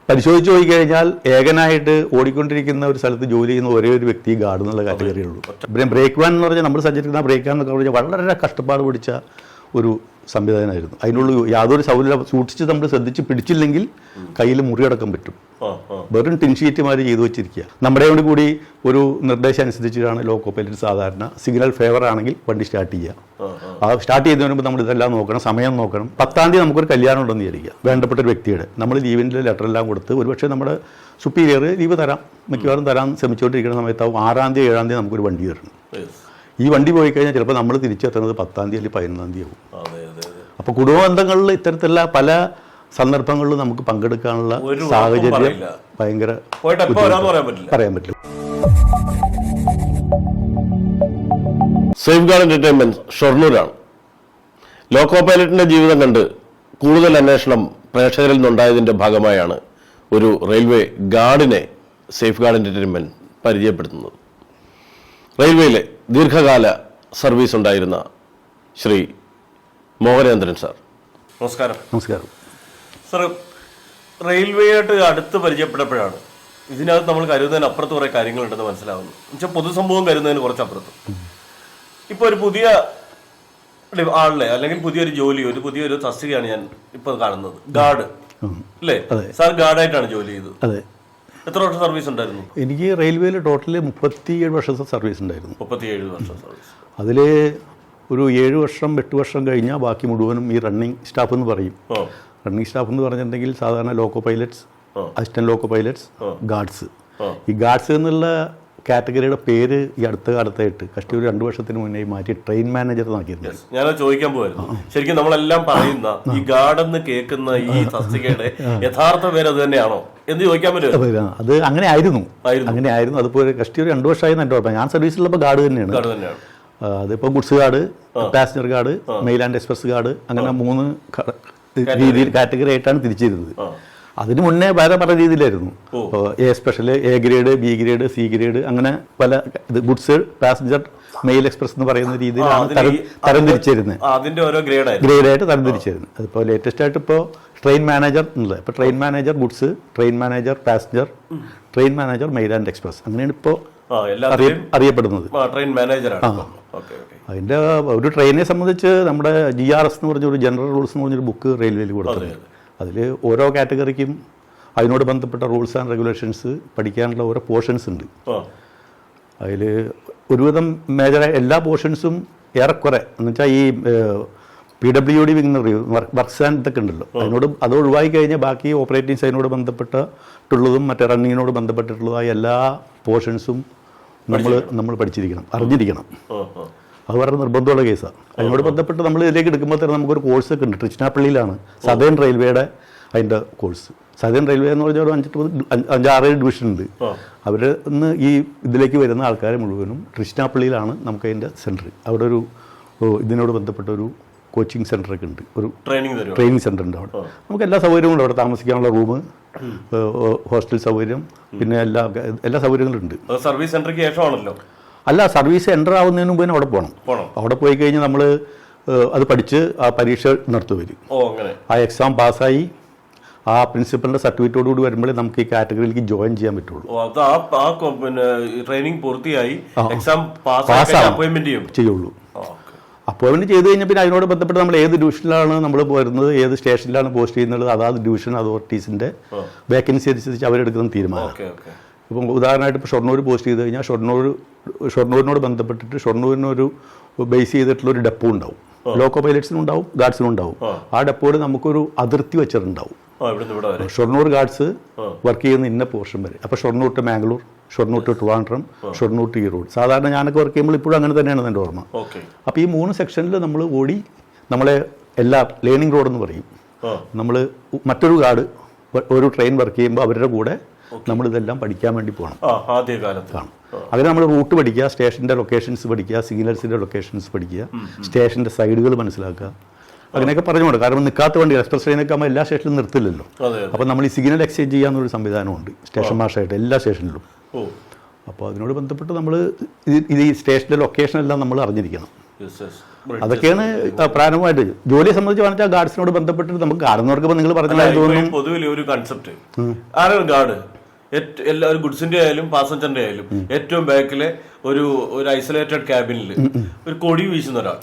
പരിശോധിച്ച് നോക്കിക്കഴിഞ്ഞാൽ ഏകനായിട്ട് ഓടിക്കൊണ്ടിരിക്കുന്ന ഒരു സ്ഥലത്ത് ജോലി ചെയ്യുന്ന ഒരേ ഒരു വ്യക്തി ഗാർഡ് എന്നുള്ള കാറ്റഗറിയേ ഉള്ളൂ. പിന്നെ ബ്രേക്ക് വാൻ എന്ന് പറഞ്ഞാൽ നമ്മൾ സഞ്ചരിക്കുന്ന ബ്രേക്ക് വാൻ എന്നൊക്കെ പറഞ്ഞാൽ വളരെ കഷ്ടപ്പാട് പിടിച്ച ഒരു സംവിധാനമായിരുന്നു. അതിനുള്ള യാതൊരു സൗകര്യം സൂക്ഷിച്ച് നമ്മൾ ശ്രദ്ധിച്ച് പിടിച്ചില്ലെങ്കിൽ കയ്യിൽ മുറിയടക്കം പറ്റും. വെറും ടിൻഷീറ്റുമാർ ചെയ്തു വെച്ചിരിക്കുക. നമ്മുടെ കൂടി ഒരു നിർദ്ദേശം അനുസരിച്ചിട്ടാണ് ലോക്കോ പൈലറ്റ് സാധാരണ സിഗ്നൽ ഫേവർ ആണെങ്കിൽ വണ്ടി സ്റ്റാർട്ട് ചെയ്യുക. ആ സ്റ്റാർട്ട് ചെയ്യുന്നതിന് മുമ്പ് നമ്മൾ ഇതെല്ലാം നോക്കണം, സമയം നോക്കണം. 10-ാം തീയതി നമുക്കൊരു കല്യാണം ഉണ്ടെന്ന് വിചാരിക്കുക, വേണ്ടപ്പെട്ട ഒരു വ്യക്തിയുടെ. നമ്മൾ ലീവിൻ്റെ ലെറ്ററെല്ലാം കൊടുത്ത് ഒരുപക്ഷെ നമ്മുടെ സുപ്പീരിയർ ലീവ് തരാം, മിക്കവാറും തരാൻ ശ്രമിച്ചുകൊണ്ടിരിക്കുന്ന സമയത്താവും 6-ാം തീയതി 7-ാം തീയതി നമുക്കൊരു വണ്ടി തരണം. ഈ വണ്ടി പോയി കഴിഞ്ഞാൽ ചിലപ്പോൾ നമ്മൾ തിരിച്ചെത്തുന്നത് 10-ാം തീയതി അല്ലെങ്കിൽ 11-ാം തീയതി ആവും. അപ്പോൾ കുടുംബ ബന്ധങ്ങളിൽ ഇത്തരത്തിലുള്ള പല സന്ദർഭങ്ങളിലും നമുക്ക് പങ്കെടുക്കാനുള്ള സാഹചര്യം ഭയങ്കര പറയാൻ പറ്റില്ല. സേഫ് ഗാർഡ് എന്റർടൈൻമെന്റ് ഷൊർണൂരാണ്. ലോക്കോ പൈലറ്റിന്റെ ജീവിതം കണ്ട് കൂടുതൽ അന്വേഷണം പ്രേക്ഷകരിൽ നിന്നുണ്ടായതിന്റെ ഭാഗമായാണ് ഒരു റെയിൽവേ ഗാർഡിനെ സേഫ് ഗാർഡ് എന്റർടൈൻമെന്റ് പരിചയപ്പെടുത്തുന്നത്. റെയിൽവേയിലെ ദീർഘകാല സർവീസ് ഉണ്ടായിരുന്ന ശ്രീ മോഹനേന്ദ്രൻ സാർ, നമസ്കാരം. നമസ്കാരം സാർ. റെയിൽവേയായിട്ട് അടുത്ത് പരിചയപ്പെട്ടപ്പോഴാണ് ഇതിനകത്ത് നമ്മൾ കരുതുന്നതിന് അപ്പുറത്ത് കുറേ കാര്യങ്ങളുണ്ടെന്ന് മനസ്സിലാവുന്നു. എന്നുവെച്ചാൽ പൊതുസംഭവം കരുതുന്നതിന് കുറച്ചപ്പുറത്ത് ഇപ്പോൾ ഒരു പുതിയ ആളിനെ അല്ലെങ്കിൽ പുതിയൊരു ജോലി, ഒരു പുതിയൊരു തസ്തികയാണ് ഞാൻ ഇപ്പോൾ കാണുന്നത്, ഗാർഡ് അല്ലേ? സാർ ഗാർഡായിട്ടാണ് ജോലി ചെയ്തത്. അതെ. എത്ര വർഷം സർവീസ് ഉണ്ടായിരുന്നു? എനിക്ക് റെയിൽവേയിൽ ടോട്ടൽ 37 വർഷത്തെ സർവീസ് ഉണ്ടായിരുന്നു. 37 വർഷം സർവീസ്. അതിൽ ഒരു 7 വർഷം 8 വർഷം കഴിഞ്ഞാൽ ബാക്കി മുഴുവനും ഈ റണ്ണിങ് സ്റ്റാഫ് എന്ന് പറയും. റണ്ണിങ് സ്റ്റാഫ് എന്ന് പറഞ്ഞിട്ടുണ്ടെങ്കിൽ സാധാരണ loco pilots, assistant loco pilots, guards. ഈ ഗാർഡ്സ് എന്നുള്ള കാറ്റഗറിയുടെ പേര് ഈ അടുത്ത കാലത്തായിട്ട് കഷ്ടി ഒരു 2 വർഷത്തിന് മുന്നേ മാറ്റി ട്രെയിൻ മാനേജർ ആക്കിയിരുന്നു. ഞാൻ ചോദിക്കാൻ പോയിരുന്നു, ശരിക്കും നമ്മളെല്ലാം പറയുന്ന ഈ ഗാർഡ് എന്ന് കേൾക്കുന്ന ഈ തസ്തികയുടെ യഥാർത്ഥ പേര് അത് തന്നെയാണോ എന്ന് ചോദിക്കാൻ പറ്റും. അത് അങ്ങനെ ആയിരുന്നു. അതിപ്പോൾ കഷ്ടി ഒരു 2 വർഷമായി എൻ്റെ ഓർമ്മ. ഞാൻ സർവീസിലുള്ളപ്പോൾ ഗാർഡ് തന്നെയാണ്. അതിപ്പോൾ goods guard, passenger guard, male and express guard, അങ്ങനെ 3 രീതിയിൽ കാറ്റഗറി ആയിട്ടാണ് തിരിച്ചിരുന്നത്. അതിന് മുന്നേ വേറെ പല രീതിയിലായിരുന്നു. A special, A grade, B grade, C grade, അങ്ങനെ പല ഗുഡ്സ്, പാസഞ്ചർ, മെയിൽ എക്സ്പ്രസ് എന്ന് പറയുന്ന രീതിയിലാണ് തരംതിരിച്ചിരുന്നത്. ഗ്രേഡായിട്ട് തരംതിരിച്ചിരുന്നത്. അതിപ്പോൾ ലേറ്റസ്റ്റ് ആയിട്ട് ഇപ്പോൾ ട്രെയിൻ മാനേജർ എന്നുള്ളത്. ഇപ്പോൾ train manager goods, train manager passenger, train manager male and express, അങ്ങനെയാണ് ഇപ്പോൾ അറിയപ്പെടുന്നത്. അതിൻ്റെ ഒരു ട്രെയിനിനെ സംബന്ധിച്ച് നമ്മുടെ GRS എന്ന് പറഞ്ഞൊരു ജനറൽ റൂൾസ് എന്ന് പറഞ്ഞൊരു ബുക്ക് റെയിൽവേയിൽ കൊടുത്തിട്ടുണ്ട്. അതിൽ ഓരോ കാറ്റഗറിക്കും അതിനോട് ബന്ധപ്പെട്ട റൂൾസ് ആൻഡ് റെഗുലേഷൻസ് പഠിക്കാനുള്ള ഓരോ പോർഷൻസ് ഉണ്ട്. അതിൽ ഒരുവിധം മേജറായ എല്ലാ പോർഷൻസും ഏറെക്കുറെ എന്ന് വെച്ചാൽ ഈ PWD വിങ് വർക്ക്സ് ആൻഡ് ഇതൊക്കെ ഉണ്ടല്ലോ, അത് ഒഴിവായി കഴിഞ്ഞാൽ ബാക്കി ഓപ്പറേറ്റിംഗ് സൈഡിനോട് ബന്ധപ്പെട്ടിട്ടുള്ളതും മറ്റേ റണ്ണിങ്ങിനോട് ബന്ധപ്പെട്ടിട്ടുള്ളതായ എല്ലാ പോർഷൻസും നമ്മൾ പഠിച്ചിരിക്കണം, അറിഞ്ഞിരിക്കണം. അത് വളരെ നിർബന്ധമുള്ള കേസാണ്. അതിനോട് ബന്ധപ്പെട്ട് നമ്മൾ ഇതിലേക്ക് എടുക്കുമ്പോൾ തന്നെ നമുക്കൊരു കോഴ്സൊക്കെ ഉണ്ട്. തൃശ്ശിനാപ്പള്ളിയിലാണ് സദേൺ റെയിൽവേയുടെ അതിൻ്റെ കോഴ്സ്. സദേൺ റെയിൽവേ എന്ന് പറഞ്ഞാൽ ഒരു 5-6 ഡിവിഷൻ ഉണ്ട്. അവർ ഇന്ന് ഈ ഇതിലേക്ക് വരുന്ന ആൾക്കാർ മുഴുവനും തൃശ്ശിനാപ്പള്ളിയിലാണ് നമുക്ക് അതിൻ്റെ സെൻറ്റർ. അവിടെ ഒരു ഇതിനോട് ബന്ധപ്പെട്ട ഒരു കോച്ചിങ് സെൻ്ററൊക്കെ ഉണ്ട്, ഒരു ട്രെയിനിങ് സെൻ്റർ ഉണ്ട്. അവിടെ നമുക്ക് എല്ലാ സൗകര്യവും ഉണ്ട്. അവിടെ താമസിക്കാനുള്ള റൂം, ഹോസ്റ്റൽ സൗകര്യം, പിന്നെ എല്ലാ സൗകര്യങ്ങളും ഉണ്ട്. സർവീസ് സെൻ്ററിന് ശേഷമാണല്ലോ? അല്ല, സർവീസ് എൻ്റർ ആവുന്നതിന് മുമ്പ് തന്നെ അവിടെ പോകണം. അവിടെ പോയി കഴിഞ്ഞാൽ നമ്മൾ അത് പഠിച്ച് ആ പരീക്ഷ നടത്തു വരും. ആ എക്സാം പാസ്സായി ആ പ്രിൻസിപ്പലിൻ്റെ സർട്ടിഫിക്കറ്റോട് കൂടി വരുമ്പോഴേ നമുക്ക് ഈ കാറ്റഗറിയിലേക്ക് ജോയിൻ ചെയ്യാൻ പറ്റുള്ളൂ. ചെയ്യുള്ളൂ. അപ്പോയിൻമെൻറ്റ് ചെയ്ത് കഴിഞ്ഞാൽ പിന്നെ അതിനോട് ബന്ധപ്പെട്ട് നമ്മൾ ഏത് ഡിവിഷനിലാണ് നമ്മൾ പോരുന്നത്, ഏത് സ്റ്റേഷനിലാണ് പോസ്റ്റ് ചെയ്യുന്നത്, അതാത് ഡിവിഷൻ അതോറിറ്റീസിൻ്റെ വേക്കൻസി അനുസരിച്ച് അവരെടുക്കുന്ന തീരുമാനം. ഇപ്പം ഉദാഹരണമായിട്ട് ഇപ്പോൾ ഷൊർണൂർ പോസ്റ്റ് ചെയ്ത് കഴിഞ്ഞാൽ ഷൊർണൂരിനോട് ബന്ധപ്പെട്ടിട്ട് ഷൊർണൂരിനൊരു ബേസ് ചെയ്തിട്ടുള്ളൊരു ഡെപ്പോ ഉണ്ടാവും. ലോക്കോ പൈലറ്റ്സിനും ഉണ്ടാവും, ഗാർഡ്സിനും ഉണ്ടാവും. ആ ഡെപ്പോയിൽ നമുക്കൊരു അതിർത്തി വെച്ചിട്ടുണ്ടാവും. ഷൊർണൂർ ഗാർഡ്സ് വർക്ക് ചെയ്യുന്ന ഇന്ന പോർഷൻ വരെ. അപ്പോൾ Shoranur to Mangalore, Shoranur to Trivandrum, Shoranur to Erode. സാധാരണ ഞാനൊക്കെ വർക്ക് ചെയ്യുമ്പോൾ ഇപ്പോഴും അങ്ങനെ തന്നെയാണ് എൻ്റെ ഓർമ്മ. അപ്പോൾ ഈ 3 സെക്ഷനിൽ നമ്മൾ ഓടി നമ്മളെ എല്ലാ ലേണിംഗ് റോഡെന്ന് പറയും. നമ്മൾ മറ്റൊരു ഗാർഡ് ഒരു ട്രെയിൻ വർക്ക് ചെയ്യുമ്പോൾ അവരുടെ കൂടെ നമ്മളിതെല്ലാം പഠിക്കാൻ വേണ്ടി പോകണം. അങ്ങനെ നമ്മൾ റൂട്ട് പഠിക്കുക, സ്റ്റേഷൻ്റെ ലൊക്കേഷൻസ് പഠിക്കുക, സിഗ്നൽസിൻ്റെ ലൊക്കേഷൻസ് പഠിക്കുക, സ്റ്റേഷൻ്റെ സൈഡുകൾ മനസ്സിലാക്കുക, അങ്ങനെയൊക്കെ പറഞ്ഞുകൊണ്ട്. കാരണം നിൽക്കാത്ത വണ്ടി എക്സ്പ്രസ് ട്രെയിനൊക്കെ ആകുമ്പോൾ എല്ലാ സ്റ്റേഷനിലും നിർത്തില്ലല്ലോ. അപ്പോൾ നമ്മൾ ഈ സിഗ്നൽ എക്സ്ചേഞ്ച് ചെയ്യാമെന്നൊരു സംവിധാനമുണ്ട് സ്റ്റേഷൻ മാഷായിട്ട് എല്ലാ സ്റ്റേഷനിലും. അപ്പോൾ അതിനോട് ബന്ധപ്പെട്ട് നമ്മൾ ഈ സ്റ്റേഷൻ്റെ ലൊക്കേഷനെല്ലാം നമ്മൾ അറിഞ്ഞിരിക്കണം. അതൊക്കെയാണ് പ്രാരംഭമായിട്ട്. ജോലിയെ സംബന്ധിച്ച് പറഞ്ഞാൽ ഗാർഡ്സിനോട് ബന്ധപ്പെട്ടിട്ട് നമുക്ക് കാണുന്നവർക്ക് നിങ്ങൾ പറഞ്ഞാൽ തോന്നും പൊതുവിൽ ഒരു കൺസെപ്റ്റ് ആരാണ് ഗാർഡ്, എല്ലാവരും ഗുഡ്സിന്റെ ആയാലും പാസഞ്ചറിന്റെ ആയാലും ഏറ്റവും ബാക്കിലെ ഒരു ഐസൊലേറ്റഡ് ക്യാബിനിൽ ഒരു കൊടി വീശുന്ന ഒരാൾ,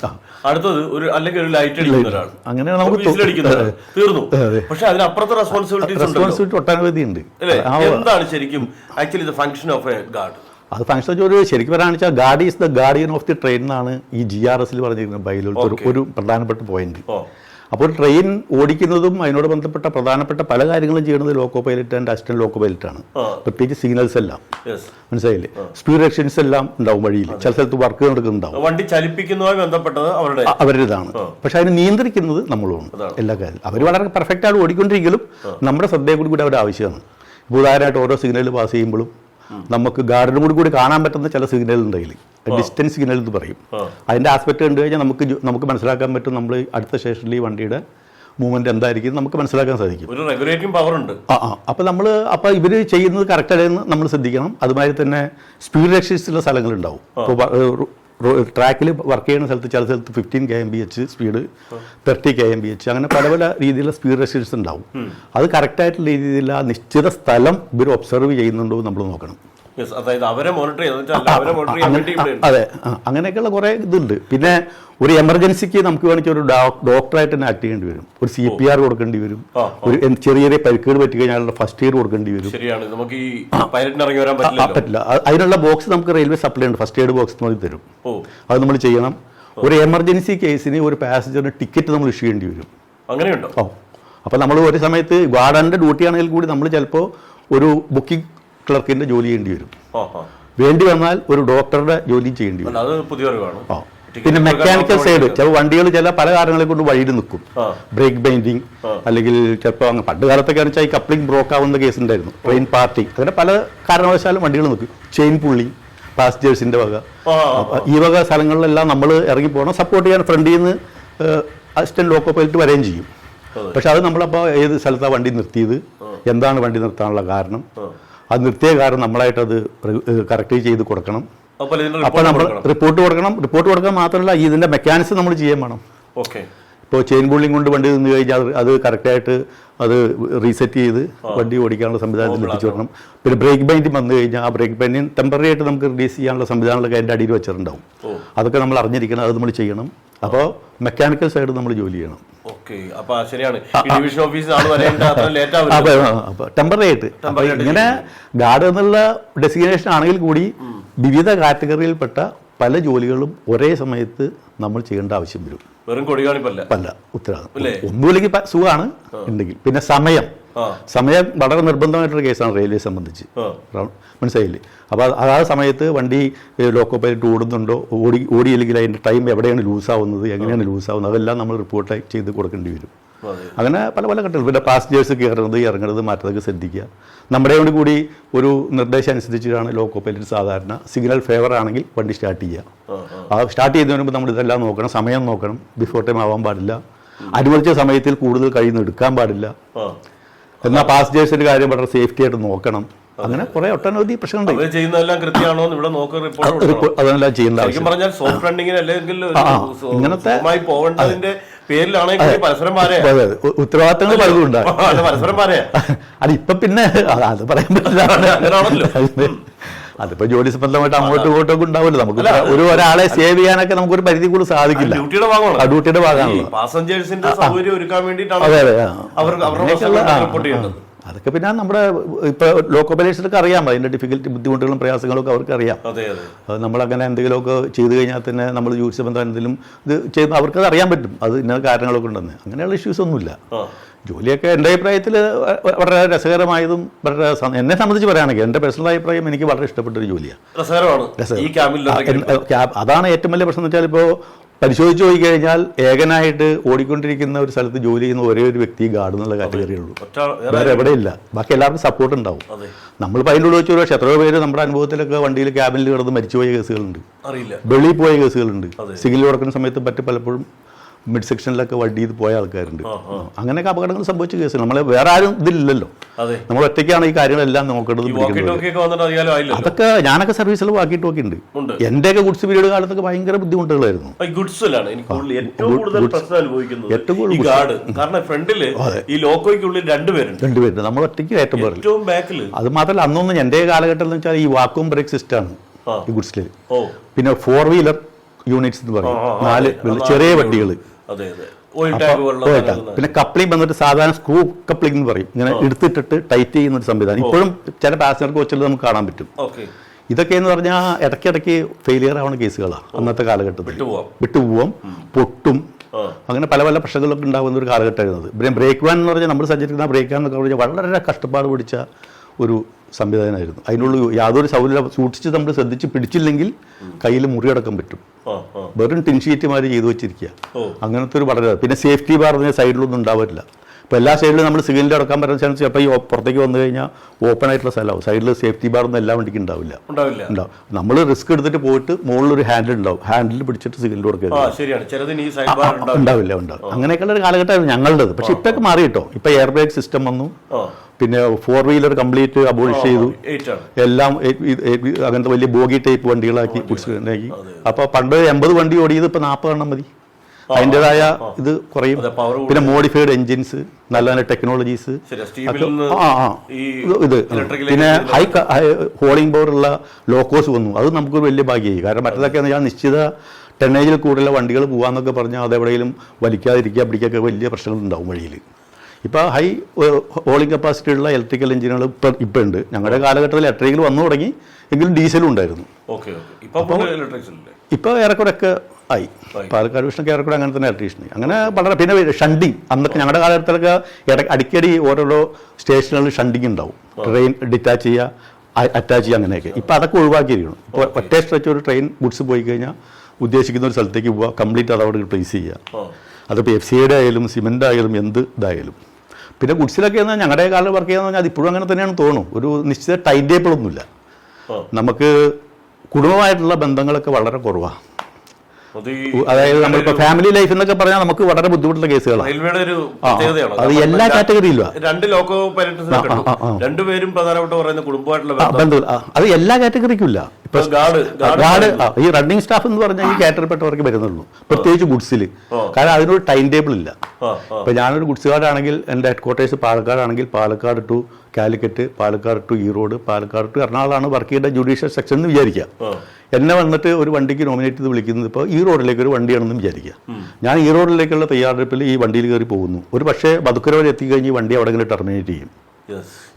അടുത്തത് അല്ലെങ്കിൽ ഒരു ലൈറ്റ് അടിക്കുന്ന ഒരാൾ, അങ്ങനെ നമുക്ക് അടിക്കുന്ന ഒരാൾ, തീർന്നു. പക്ഷെ അതിനപ്പുറത്തെ റെസ്പോൺസിബിലിറ്റീസ് ഒട്ടനവധി ഉണ്ട്. അല്ലേ? എന്താണ് ശരിക്കും actually the function of A guard? അത് ഫംഗ്ഷൻ ഒരു ശരിക്കും പറയാന്ന് വെച്ചാൽ guard is the guardian of the train എന്നാണ് ഈ GRS പറഞ്ഞിരിക്കുന്നത് ബൈലോട്ട് ഒരു പ്രധാനപ്പെട്ട പോയിന്റ്. അപ്പോൾ ട്രെയിൻ ഓടിക്കുന്നതും അതിനോട് ബന്ധപ്പെട്ട പ്രധാനപ്പെട്ട പല കാര്യങ്ങളും ചെയ്യുന്നത് loco pilot and assistant loco pilot ആണ്. പ്രത്യേകിച്ച് സിഗ്നൽസ് എല്ലാം മനസ്സിലായില്ലേ, സ്പീഡ് റെസ്ട്രിക്ഷൻസ് എല്ലാം ഉണ്ടാവും വഴിയിൽ, ചില സ്ഥലത്ത് വർക്ക് നടക്കുന്നുണ്ടാവും, വണ്ടി ചലിപ്പിക്കുന്നതുമായി ബന്ധപ്പെട്ടത് അവരുടേതാണ്. പക്ഷെ അതിനെ നിയന്ത്രിക്കുന്നത് നമ്മളുമാണ് എല്ലാ കാര്യവും. അവർ വളരെ പെർഫെക്റ്റ് ആയിട്ട് ഓടിക്കൊണ്ടിരിക്കലും നമ്മുടെ ശ്രദ്ധയെ കൂടി അവരുടെ ആവശ്യമാണ്. ഇപ്പോൾ ഉദാഹരണമായിട്ട് ഓരോ സിഗ്നൽ പാസ് ചെയ്യുമ്പോഴും നമുക്ക് ഗാർഡിനും കൂടി കാണാൻ പറ്റുന്ന ചില സിഗ്നൽ ഉണ്ടെങ്കിൽ ഡിസ്റ്റൻസ് സിഗ്നൽ എന്ന് പറയും. അതിൻ്റെ ആസ്പെക്ട് കണ്ടു കഴിഞ്ഞാൽ നമുക്ക് മനസ്സിലാക്കാൻ പറ്റും നമ്മൾ അടുത്ത സ്റ്റേഷനിൽ ഈ വണ്ടിയുടെ മൂവ്മെന്റ് എന്തായിരിക്കും നമുക്ക് മനസ്സിലാക്കാൻ സാധിക്കും. ഒരു റെഗുലേറ്റിംഗ് പവർ ഉണ്ട്. അപ്പോൾ ഇവർ ചെയ്യുന്നത് കറക്റ്റ് അല്ലെന്ന് നമ്മൾ ശ്രദ്ധിക്കണം. അതുമാതിരി തന്നെ സ്പീഡ് റെസ്ട്രിക്ഷൻസുള്ള സ്ഥലങ്ങളുണ്ടാവും. ഇപ്പോൾ ട്രാക്കിൽ വർക്ക് ചെയ്യുന്ന സ്ഥലത്ത് ചില സ്ഥലത്ത് 15 kmph സ്പീഡ്, 30 kmph, അങ്ങനെ പല പല രീതിയിലുള്ള സ്പീഡ് റെസ്ട്രിക്ഷൻസ് ഉണ്ടാവും. അത് കറക്റ്റായിട്ടുള്ള രീതിയിൽ ആ നിശ്ചിത സ്ഥലം ഇവർ ഒബ്സർവ് ചെയ്യുന്നുണ്ടോ നമ്മൾ നോക്കണം. അതെ, അങ്ങനെയൊക്കെയുള്ള കുറേ ഇതുണ്ട്. പിന്നെ ഒരു എമർജൻസിക്ക് നമുക്ക് വേണമെങ്കിൽ ഒരു ഡോക്ടറായിട്ട് തന്നെ ആക്ട് ചെയ്യേണ്ടി വരും. ഒരു CPR കൊടുക്കേണ്ടി വരും. ഒരു ചെറിയ ചെറിയ പരിക്കുകൾ പറ്റി കഴിഞ്ഞാൽ ഫസ്റ്റ് എയ്ഡ് കൊടുക്കേണ്ടി വരും. പറ്റില്ല. അതിനുള്ള ബോക്സ് നമുക്ക് റെയിൽവേ സപ്ലൈ ഉണ്ട്, ഫസ്റ്റ് എയ്ഡ് ബോക്സ് നമ്മൾ തരും. അത് നമ്മൾ ചെയ്യണം. ഒരു എമർജൻസി കേസിന് ഒരു പാസഞ്ചറിന് ടിക്കറ്റ് നമ്മൾ ഇഷ്യൂ ചെയ്യേണ്ടി വരും. അങ്ങനെയുണ്ടോ? അപ്പോൾ നമ്മൾ ഒരു സമയത്ത് ഗാർഡന്റെ ഡ്യൂട്ടി ആണെങ്കിൽ കൂടി നമ്മൾ ചിലപ്പോൾ ഒരു ബുക്കിംഗ് ക്ലർക്കിന്റെ ജോലി ചെയ്യേണ്ടി വരും. വേണ്ടി വന്നാൽ ഒരു ഡോക്ടറുടെ ജോലി ചെയ്യേണ്ടി വരും. പിന്നെ മെക്കാനിക്കൽ സൈഡ് ചില വണ്ടികൾ ചില പല കാരണങ്ങളെ കൊണ്ട് വഴിയിൽ നിൽക്കും. ബ്രേക്ക് ബൈൻഡിങ്, അല്ലെങ്കിൽ ചിലപ്പോൾ പണ്ട് കാലത്തൊക്കെ വെച്ചാൽ ഈ കപ്ലിംഗ് ബ്രോക്ക് ആവുന്ന കേസ് ഉണ്ടായിരുന്നു. ട്രെയിൻ പാർട്ടി, അങ്ങനെ പല കാരണവശാലും വണ്ടികൾ നിൽക്കും. ചെയിൻ പുള്ളിങ് പാസഞ്ചേഴ്സിന്റെ വക, ഈ വക സ്ഥലങ്ങളിലെല്ലാം നമ്മൾ ഇറങ്ങി പോകണം. സപ്പോർട്ട് ചെയ്യാൻ ഫ്രണ്ടിൽ നിന്ന് അസിസ്റ്റന്റ് ലോക്കോ പൈലറ്റ് വരെയും ചെയ്യും. പക്ഷെ അത് നമ്മളപ്പോൾ ഏത് സ്ഥലത്താണ് വണ്ടി നിർത്തിയത്, എന്താണ് വണ്ടി നിർത്താനുള്ള കാരണം, അത് നിർത്തിയ കാരണം നമ്മളായിട്ട് അത് കറക്റ്റ് ചെയ്ത് കൊടുക്കണം. അപ്പോൾ നമ്മൾ റിപ്പോർട്ട് കൊടുക്കണം. റിപ്പോർട്ട് കൊടുക്കാൻ മാത്രമല്ല ഇതിന്റെ മെക്കാനിസം നമ്മൾ ചെയ്യാൻ വേണം. ഇപ്പോൾ ചെയിൻ പുള്ളിങ് കൊണ്ട് വണ്ടി നിന്ന് കഴിഞ്ഞാൽ അത് കറക്റ്റായിട്ട് അത് റീസെറ്റ് ചെയ്ത് വണ്ടി ഓടിക്കാനുള്ള സംവിധാനത്തിൽ എത്തിച്ചു വരണം. പിന്നെ ബ്രേക്ക് ബൈൻഡിങ് വന്നു കഴിഞ്ഞാൽ ആ ബ്രേക്ക് ബൈൻഡിങ് ടെമ്പററി ആയിട്ട് നമുക്ക് റിലീസ് ചെയ്യാനുള്ള സംവിധാനങ്ങളൊക്കെ അതിൻ്റെ അടിയിൽ വെച്ചിട്ടുണ്ടാവും. അതൊക്കെ നമ്മൾ അറിഞ്ഞിരിക്കണം, അത് നമ്മൾ ചെയ്യണം. അപ്പോൾ മെക്കാനിക്കൽ സൈഡ് നമ്മൾ ജോലി ചെയ്യണം. ടെമ്പററി ആയിട്ട് ഇങ്ങനെ ഗാർഡ് എന്നുള്ള ഡെസിഗ്നേഷൻ ആണെങ്കിൽ കൂടി വിവിധ കാറ്റഗറിയിൽപ്പെട്ട പല ജോലികളും ഒരേ സമയത്ത് നമ്മൾ ചെയ്യേണ്ട ആവശ്യം വരും. പല ഉത്തരവാദിത്തം ഒന്നുമില്ലെങ്കിൽ സുഖമാണ് ഉണ്ടെങ്കിൽ. പിന്നെ സമയം വളരെ നിർബന്ധമായിട്ടൊരു കേസാണ് റെയിൽവേ സംബന്ധിച്ച്, മനസ്സിലായില്ലേ? അപ്പോൾ ആ സമയത്ത് വണ്ടി ലോക്കോ പൈലറ്റ് ഓടുന്നുണ്ടോ, ഓടിയില്ലെങ്കിൽ അതിൻ്റെ ടൈം എവിടെയാണ് ലൂസാവുന്നത്, എങ്ങനെയാണ് ലൂസാവുന്നത്, അതെല്ലാം നമ്മൾ റിപ്പോർട്ട് ചെയ്ത് കൊടുക്കേണ്ടി വരും. അങ്ങനെ പല പല ഘട്ടങ്ങൾ. പിന്നെ പാസഞ്ചേഴ്സ് കയറുന്നത് ഇറങ്ങുന്നത് മാറ്റതൊക്കെ ശ്രദ്ധിക്കുക. നമ്മുടെ കൂടി ഒരു നിർദ്ദേശം അനുസരിച്ചിട്ടാണ് ലോക്കോ പൈലറ്റ് സാധാരണ സിഗ്നൽ ഫേവർ ആണെങ്കിൽ വണ്ടി സ്റ്റാർട്ട് ചെയ്യുക. ആ സ്റ്റാർട്ട് ചെയ്യുന്നതിന് മുമ്പ് നമ്മൾ ഇതെല്ലാം നോക്കണം. സമയം നോക്കണം, ബിഫോർ ടൈം ആവാൻ പാടില്ല, അനുവദിച്ച സമയത്തിൽ കൂടുതൽ കഴിയുന്ന എടുക്കാൻ പാടില്ല. എന്നാൽ പാസഞ്ചേഴ്സിന്റെ കാര്യം വളരെ സേഫ്റ്റി ആയിട്ട് നോക്കണം. അങ്ങനെ കുറെ ഒട്ടനവധി പ്രശ്നങ്ങളുണ്ട്. അതെല്ലാം ചെയ്യേണ്ട ഇങ്ങനത്തെ ഉത്തരവാദിത്തങ്ങൾ പലതും ഉണ്ടാകും. അത് ഇപ്പൊ പിന്നെ അത് പറയാൻ പറ്റില്ല. അതിപ്പോ ജോലി സംബന്ധമായിട്ട് അങ്ങോട്ടും ഇങ്ങോട്ടും ഒക്കെ ഉണ്ടാവില്ല. നമുക്ക് ഒരാളെ സേവ് ചെയ്യാനൊക്കെ നമുക്കൊരു പരിധി കൂടുതൽ സാധിക്കില്ല. ഡ്യൂട്ടിയുടെ ഭാഗമാണല്ലോ. അതെ അതെ. അതൊക്കെ പിന്നെ നമ്മുടെ ഇപ്പൊ ലോക്കോ പൈലറ്റ്സിനൊക്കെ അറിയാം. അതിന്റെ ഡിഫിക്കൽറ്റി, ബുദ്ധിമുട്ടുകളും പ്രയാസങ്ങളും ഒക്കെ അവർക്ക് അറിയാം. നമ്മളങ്ങനെ എന്തെങ്കിലുമൊക്കെ ചെയ്തു കഴിഞ്ഞാൽ തന്നെ നമ്മൾ ജോലി സംബന്ധം എന്തെങ്കിലും ഇത് ചെയ്യുന്ന അവർക്കത് അറിയാൻ പറ്റും. അത് ഇന്ന കാരണങ്ങളൊക്കെ ഉണ്ടെന്ന്. അങ്ങനെയുള്ള ഇഷ്യൂസ് ഒന്നുമില്ല. ജോലിയൊക്കെ എൻ്റെ അഭിപ്രായത്തിൽ വളരെ രസകരമായതും വളരെ എന്നെ സംബന്ധിച്ച് പറയുകയാണെങ്കിൽ എൻ്റെ പേഴ്സണൽ അഭിപ്രായം എനിക്ക് വളരെ ഇഷ്ടപ്പെട്ടൊരു ജോലിയാണ്. അതാണ് ഏറ്റവും വലിയ പ്രശ്നം എന്ന് വെച്ചാൽ ഇപ്പോൾ പരിശോധിച്ച് പോയി കഴിഞ്ഞാൽ ഏകനായിട്ട് ഓടിക്കൊണ്ടിരിക്കുന്ന ഒരു സ്ഥലത്ത് ജോലി ചെയ്യുന്ന ഒരേ ഒരു വ്യക്തി ഗാർഡ് എന്നുള്ള കാറ്റഗറിയേ ഉള്ളൂ. വേറെ എവിടെയില്ല. ബാക്കി എല്ലാവർക്കും സപ്പോർട്ട് ഉണ്ടാവും. നമ്മളിപ്പോൾ അതിൻ്റെ ഉള്ളിൽ വെച്ച് ഒരു എത്രയോ പേര് നമ്മുടെ അനുഭവത്തിലൊക്കെ വണ്ടിയിൽ ക്യാബിനിൽ കിടന്ന് മരിച്ചുപോയ കേസുകളുണ്ട്, വെളിയിൽ പോയ കേസുകളുണ്ട്. സിഗ്നൽ കൊടുക്കുന്ന സമയത്ത് പലപ്പോഴും മിഡ് സെക്ഷനിലൊക്കെ വണ്ടി ചെയ്ത് പോയ ആൾക്കാരുണ്ട്. അങ്ങനെയൊക്കെ അപകടങ്ങൾ സംഭവിച്ച കേസ്. നമ്മൾ വേറെ ആരും ഇതില്ലല്ലോ, നമ്മൾ ഒറ്റയ്ക്കാണ് ഈ കാര്യങ്ങളെല്ലാം നോക്കേണ്ടത്. അതൊക്കെ ഞാനൊക്കെ സർവീസിൽ വാക്കി ടോക്കി ഉണ്ട്. എന്റെയൊക്കെ ഗുഡ്സ് പീരീഡ് കാലത്തൊക്കെ ഭയങ്കര ബുദ്ധിമുട്ടുകളായിരുന്നു. രണ്ടുപേരുണ്ട്, നമ്മൾ ഒറ്റയ്ക്ക് കയറ്റം പറയില്ല. അത് മാത്രമല്ല അന്നൊന്നും എന്റെ കാലഘട്ടം എന്ന് വെച്ചാൽ ഈ വാക്വം ബ്രേക്ക് സിസ്റ്റം ആണ് ഈ ഗുഡ്സിൽ. പിന്നെ 4 വീലർ യൂണിറ്റ്സ് എന്ന് പറയും, 4 ചെറിയ വണ്ടികൾ. പിന്നെ കപ്ലിംഗ് വന്നിട്ട് സാധാരണ സ്ക്രൂ കപ്ലിംഗ് എന്ന് പറയും, ഇങ്ങനെ എടുത്തിട്ടിട്ട് ടൈറ്റ് ചെയ്യുന്ന ഒരു സംവിധാനം ഇപ്പോഴും ചില പാസഞ്ചർ കോച്ചുകളിൽ നമുക്ക് കാണാൻ പറ്റും. ഇതൊക്കെ എന്ന് പറഞ്ഞാൽ ഇടയ്ക്കിടയ്ക്ക് ഫെയിലിയർ ആവുന്ന കേസുകളാണ് അന്നത്തെ കാലഘട്ടത്തിൽ. വിട്ടുപോവാം, പൊട്ടും, അങ്ങനെ പല പല പ്രശ്നങ്ങളൊക്കെ ഉണ്ടാകുന്ന ഒരു കാലഘട്ടമായിരുന്നത്. പിന്നെ ബ്രേക്ക് വാൻ എന്ന് പറഞ്ഞാൽ നമ്മൾ സഞ്ചരിക്കുന്ന ബ്രേക്ക് വാൻ എന്നൊക്കെ പറഞ്ഞാൽ വളരെ കഷ്ടപ്പാട് പിടിച്ച ഒരു സംവിധാനമായിരുന്നു. അതിനുള്ള യാതൊരു സൗകര്യം സൂക്ഷിച്ച് നമ്മൾ ശ്രദ്ധിച്ച് പിടിച്ചില്ലെങ്കിൽ കയ്യിൽ മുറിയടക്കം പറ്റും. വെറും ടിൻഷീറ്റുമാർ ചെയ്തു വെച്ചിരിക്കുക. അങ്ങനത്തെ ഒരു വളരെ. പിന്നെ സേഫ്റ്റി ബാർ പറഞ്ഞാൽ സൈഡിലൊന്നും ഉണ്ടാവില്ല. ഇപ്പോൾ എല്ലാ സൈഡിലും നമ്മൾ സിഗ്നലിൽ അടക്കാൻ പറ്റുന്ന ചാൻസ് ചിലപ്പോൾ ഈ പുറത്തേക്ക് വന്നു കഴിഞ്ഞാൽ ഓപ്പൺ ആയിട്ടുള്ള സ്ഥലമാവും. സൈഡിൽ സേഫ്റ്റി ബാർ ഒന്നും എല്ലാ വണ്ടിക്കും ഉണ്ടാവില്ല. നമ്മൾ റിസ്ക് എടുത്തിട്ട് പോയിട്ട് മുകളിൽ ഒരു ഹാൻഡിൽ ഉണ്ടാവും, ഹാൻഡിൽ പിടിച്ചിട്ട് സിഗ്നൽ കൊടുക്കുക ഉണ്ടാവില്ല. അങ്ങനെയൊക്കെയുള്ള ഒരു കാലഘട്ടമായിരുന്നു ഞങ്ങളുടേത്. പക്ഷെ ഇപ്പൊക്കെ മാറി കേട്ടോ. ഇപ്പൊ എയർ ബ്രേക്ക് സിസ്റ്റം വന്നു, പിന്നെ 4 വീലർ കംപ്ലീറ്റ് അബോളിഷ് ചെയ്തു, എല്ലാം അങ്ങനത്തെ വലിയ ബോഗി ടൈപ്പ് വണ്ടികളാക്കി ഗുഡ്സിനാക്കി. അപ്പൊ പണ്ട് 80 വണ്ടി ഓടിയത് ഇപ്പൊ 40 എണ്ണം മതി. അതിൻ്റെതായ ഇത് കുറയും. പിന്നെ മോഡിഫൈഡ് എൻജിൻസ്, നല്ല നല്ല ടെക്നോളജീസ്, ഇത് പിന്നെ ഹൈ ഹോളിംഗ് പവർ ഉള്ള ലോക്കോസ് വന്നു. അത് നമുക്കൊരു വലിയ ഭാഗ്യമായി. കാരണം മറ്റേതൊക്കെ ഞാൻ നിശ്ചിത ടെന്നേജിൽ കൂടുതലുള്ള വണ്ടികൾ പോകാമെന്നൊക്കെ പറഞ്ഞാൽ അതെവിടെയെങ്കിലും വലിക്കാതിരിക്കുക പിടിക്കൊക്കെ വലിയ പ്രശ്നങ്ങളുണ്ടാവും വഴിയിൽ. ഇപ്പോൾ ഹൈ ഹോളിംഗ് കപ്പാസിറ്റി ഉള്ള ഇലക്ട്രിക്കൽ എഞ്ചിനുകൾ ഇപ്പം ഉണ്ട്. ഞങ്ങളുടെ കാലഘട്ടത്തിൽ ഇലക്ട്രിക്കൽ വന്നു തുടങ്ങി, എങ്കിലും ഡീസലും ഉണ്ടായിരുന്നു. ഇപ്പോൾ ഏറെക്കുറെയൊക്കെ ആയി. പാലക്കാട് വിഷനൊക്കെ ഏറെക്കുറെ അങ്ങനെ തന്നെ ഇലക്ട്രീഷ്യൻ അങ്ങനെ വളരെ. പിന്നെ ഷണ്ടിങ് അന്നൊക്കെ ഞങ്ങളുടെ കാലഘട്ടത്തിലൊക്കെ അടിക്കടി ഓരോരോ സ്റ്റേഷനുകളിൽ ഷണ്ടിങ് ഉണ്ടാവും. ട്രെയിൻ ഡിറ്റാച്ച് ചെയ്യുക, അറ്റാച്ച് ചെയ്യുക, അങ്ങനെയൊക്കെ. ഇപ്പോൾ അതൊക്കെ ഒഴിവാക്കിയിരിക്കണം. ഇപ്പോൾ ഒറ്റ സ്ട്രെച്ച് ഒരു ട്രെയിൻ ഗുഡ്സ് പോയി കഴിഞ്ഞാൽ ഉദ്ദേശിക്കുന്ന ഒരു സ്ഥലത്തേക്ക് പോവുക, കംപ്ലീറ്റ് അത് അവിടെ പ്ലേസ് ചെയ്യുക. അതിപ്പോൾ FCIയുടെ ആയാലും സിമെൻ്റ് ആയാലും എന്ത് ഇതായാലും. പിന്നെ ഗുഡ്സിലൊക്കെ എന്നാൽ ഞങ്ങളുടെ കാലം വർക്ക് ചെയ്യാന്ന് പറഞ്ഞാൽ അതിപ്പോഴും അങ്ങനെ തന്നെയാണ് തോന്നും. ഒരു നിശ്ചിത ടൈം ടേബിൾ ഒന്നുമില്ല. നമുക്ക് കുടുംബമായിട്ടുള്ള ബന്ധങ്ങളൊക്കെ വളരെ കുറവാണ്. അതായത് നമ്മളിപ്പോൾ ഫാമിലി ലൈഫ് എന്നൊക്കെ പറഞ്ഞാൽ നമുക്ക് വളരെ ബുദ്ധിമുട്ടുള്ള കേസുകളാണ്. അത് എല്ലാ കാറ്റഗറിയിലും അത് എല്ലാ കാറ്റഗറിക്കും ഇല്ല. ഇപ്പൊ ഗാർഡ് ഈ റണ്ണിങ് സ്റ്റാഫ് എന്ന് പറഞ്ഞാൽ ഈ കാറ്റഗറിപ്പെട്ടവർക്ക് വരുന്നുള്ളൂ, പ്രത്യേകിച്ച് ഗുഡ്സിൽ. കാരണം അതിനൊരു ടൈം ടേബിൾ ഇല്ല. ഇപ്പൊ ഞാനൊരു ഗുഡ്സ് ഗാർഡാണെങ്കിൽ എൻ്റെ ഹെഡ്ക്വാർട്ടേഴ്സ് പാലക്കാടാണെങ്കിൽ Palakkad to Calicut, Palakkad to Erode, Palakkad to എറണാകുളമാണ് വർക്ക് ചെയ്യേണ്ട ജുഡീഷ്യൽ സെക്ഷൻ എന്ന് വിചാരിക്കുക. എന്നെ വന്നിട്ട് ഒരു വണ്ടിക്ക് നോമിനേറ്റ് ചെയ്ത് വിളിക്കുന്നത് ഇപ്പോൾ ഈ റോഡിലേക്ക് ഒരു വണ്ടിയാണെന്ന് വിചാരിക്കുക. ഞാൻ ഈ റോഡിലേക്കുള്ള തയ്യാറെടുപ്പിൽ ഈ വണ്ടിയിൽ കയറി പോകുന്നു. ഒരു പക്ഷേ ബതുക്കര വരെ എത്തിക്കഴിഞ്ഞ് ഈ വണ്ടി അവിടെ ഇങ്ങനെ ടെർമിനേറ്റ് ചെയ്യും.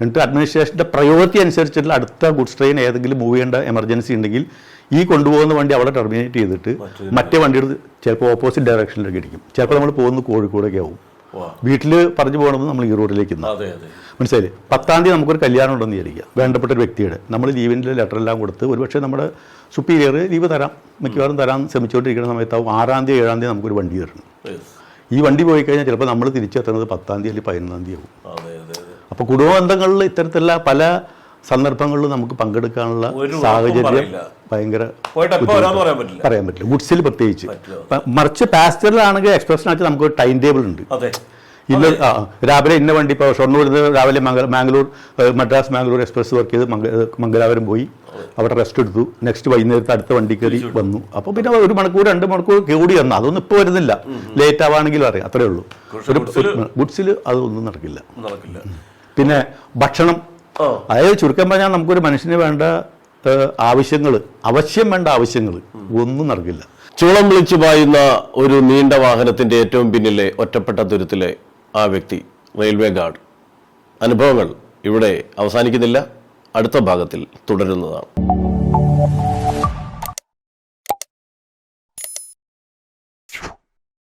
എന്നിട്ട് അഡ്മിനിസ്ട്രേഷൻ്റെ പ്രയോറിറ്റി അനുസരിച്ചുള്ള അടുത്ത ഗുഡ്സ് ട്രെയിൻ ഏതെങ്കിലും മൂവ് ചെയ്യേണ്ട എമർജൻസി ഉണ്ടെങ്കിൽ ഈ കൊണ്ടുപോകുന്ന വണ്ടി അവിടെ ടെർമിനേറ്റ് ചെയ്തിട്ട് മറ്റേ വണ്ടിയുടെ ചിലപ്പോൾ ഓപ്പോസിറ്റ് ഡയറക്ഷനിലേക്ക് ഇരിക്കും. ചിലപ്പോൾ നമ്മൾ പോകുന്നത് കോഴിക്കോടൊക്കെ ആവും. വീട്ടിൽ പറഞ്ഞു പോകണമെന്ന് നമ്മൾ ഈ റോഡിലേക്ക് മനസ്സിലായി. 10-ാം തീയതി നമുക്കൊരു കല്യാണം ഉണ്ടെന്ന് വിചാരിക്കുക, വേണ്ടപ്പെട്ട ഒരു വ്യക്തിയുടെ. നമ്മൾ ലീവിൻ്റെ ലെറ്റർ എല്ലാം കൊടുത്ത് ഒരുപക്ഷെ നമ്മുടെ സുപ്പീരിയർ ലീവ് തരാം, മിക്കവാറും തരാൻ ശ്രമിച്ചുകൊണ്ടിരിക്കുന്ന സമയത്താവും 6-ാം തീയതി 7-ാം തീയതി നമുക്കൊരു വണ്ടി തരണം. ഈ വണ്ടി പോയി കഴിഞ്ഞാൽ ചിലപ്പോൾ നമ്മൾ തിരിച്ചെത്തുന്നത് 10-ാം തീയതി അല്ലെങ്കിൽ 11-ാം തീയതി ആവും. അപ്പോൾ കുടുംബ ബന്ധങ്ങളിൽ ഇത്തരത്തിലുള്ള പല സന്ദർഭങ്ങളിലും നമുക്ക് പങ്കെടുക്കാനുള്ള സാഹചര്യം ഭയങ്കര പറയാൻ പറ്റില്ല. ഗുഡ്സിൽ പ്രത്യേകിച്ച്. മറിച്ച് പാസഞ്ചറിലാണെങ്കിൽ എക്സ്പ്രസിനായിട്ട് നമുക്കൊരു ടൈം ടേബിൾ ഉണ്ട്. ഇന്ന് രാവിലെ ഇന്ന വണ്ടി ഇപ്പോൾ ഷൊർണൂർ രാവിലെ മാംഗ്ലൂർ മദ്രാസ് മാംഗ്ലൂർ എക്സ്പ്രസ് വർക്ക് ചെയ്ത് മംഗലാപുരം പോയി, അവിടെ റെസ്റ്റ് എടുത്തു. നെക്സ്റ്റ് വൈകുന്നേരത്തെ അടുത്ത വണ്ടി കയറി വന്നു. അപ്പോൾ പിന്നെ 1 മണിക്കൂർ 2 മണിക്കൂർ കൂടി വന്നു. അതൊന്നും ഇപ്പോൾ വരുന്നില്ല, ലേറ്റ് ആവാണെങ്കിലും അറിയാം, അത്രേ ഉള്ളൂ. ഗുഡ്സിൽ അതൊന്നും നടക്കില്ല. പിന്നെ ഭക്ഷണം, അതായത് ചുരുക്കം പറഞ്ഞാൽ നമുക്കൊരു മനുഷ്യന് വേണ്ട ആവശ്യങ്ങൾ, അവശ്യം വേണ്ട ആവശ്യങ്ങൾ ഒന്നും നടക്കില്ല. ചൂളം വിളിച്ചു പായുന്ന ഒരു നീണ്ട വാഹനത്തിന്റെ ഏറ്റവും പിന്നിലെ ഒറ്റപ്പെട്ട തുരുത്തിലെ ആ വ്യക്തി റെയിൽവേ ഗാർഡ്. അനുഭവങ്ങൾ ഇവിടെ അവസാനിക്കുന്നില്ല, അടുത്ത ഭാഗത്തിൽ തുടരുന്നതാണ്.